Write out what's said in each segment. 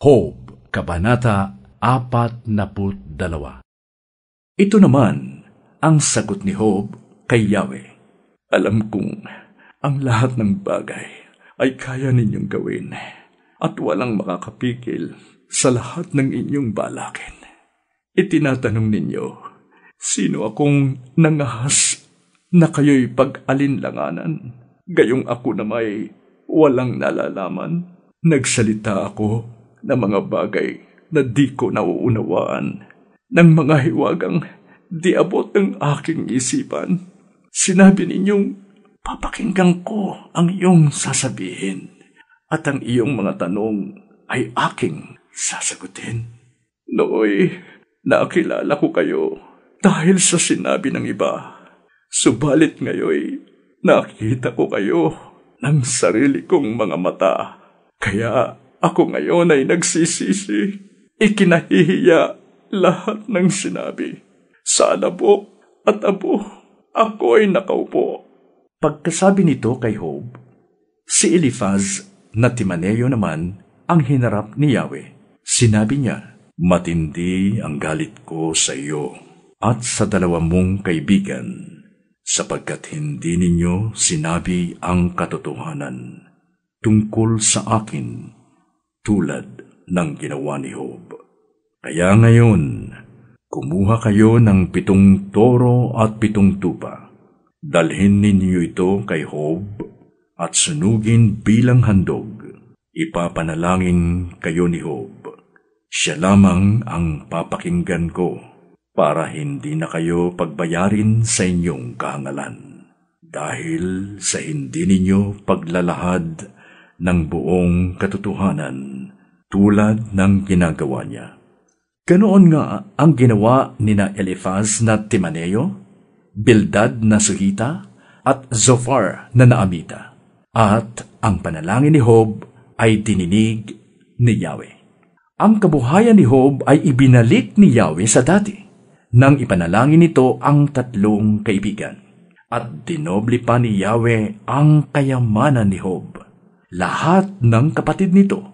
Job, Kabanata 42. Ito naman ang sagot ni Job kay Yahweh. Alam kong ang lahat ng bagay ay kaya ninyong gawin at walang makakapigil sa lahat ng inyong balakin. Itinatanong ninyo, sino akong nangahas na kayo'y pag-alinlanganan? Gayong ako na may walang nalalaman. Nagsalita ako ng mga bagay na di ko nauunawaan, ng mga hiwagang di abot ng aking isipan. Sinabi ninyong, papakinggan ko ang iyong sasabihin, at ang iyong mga tanong ay aking sasagutin. Nooy, nakilala ko kayo dahil sa sinabi ng iba. Subalit ngayoy, nakita ko kayo ng sarili kong mga mata. Kaya ako ngayon ay nagsisisi. Ikinahihiya lahat ng sinabi. Sa alabok at abo, ako ay nakaupo. Pagkasabi nito kay Job, si Elifaz na Timaneo naman ang hinarap ni Yahweh. Sinabi niya, matindi ang galit ko sa iyo at sa dalawa mong kaibigan, sapagkat hindi ninyo sinabi ang katotohanan tungkol sa akin tulad ng ginawa ni Job. Kaya ngayon, kumuha kayo ng 7 toro at 7 tupa. Dalhin ninyo ito kay Job at sunugin bilang handog. Ipapanalangin kayo ni Job. Siya lamang ang papakinggan ko para hindi na kayo pagbayarin sa inyong kahangalan. Dahil sa hindi ninyo paglalahad ng buong katotohanan tulad ng ginagawa niya. Ganoon nga ang ginawa nina Elifaz na Timaneo, Bildad na Suhita, at Zophar na Naamita. At ang panalangin ni Job ay dininig ni Yahweh. Ang kabuhayan ni Job ay ibinalik ni Yahweh sa dati, nang ipanalangin nito ang 3 kaibigan. At dinoble pa ni Yahweh ang kayamanan ni Job. Lahat ng kapatid nito,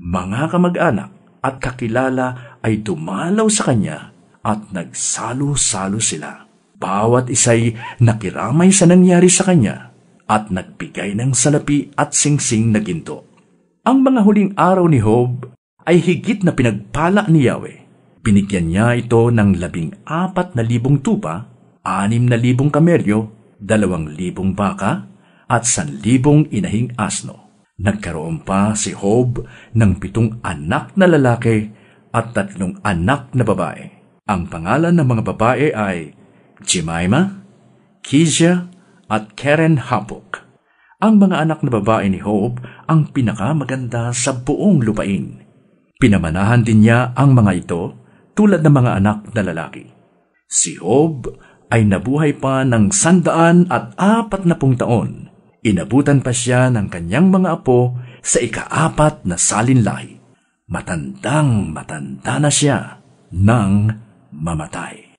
mga kamag-anak at kakilala ay dumalaw sa kanya at nagsalo-salo sila. Bawat isa'y nakiramay sa nangyari sa kanya at nagbigay ng salapi at singsing na ginto. Ang mga huling araw ni Job ay higit na pinagpala ni Yahweh. Binigyan niya ito ng 14,000 tupa, 6,000 kamelyo, 2,000 baka, at 1,000 inahing asno. Nagkaroon pa si Job ng 7 anak na lalaki at 3 anak na babae. Ang pangalan ng mga babae ay Jemima, Kizia, at Keren Hapuk. Ang mga anak na babae ni Job ang pinakamaganda sa buong lupain. Pinamanahan din niya ang mga ito tulad ng mga anak na lalaki. Si Job ay nabuhay pa ng 140 taon. Inabutan pa siya ng kanyang mga apo sa ika-4 na salinlahi. Matandang matanda na siya nang mamatay.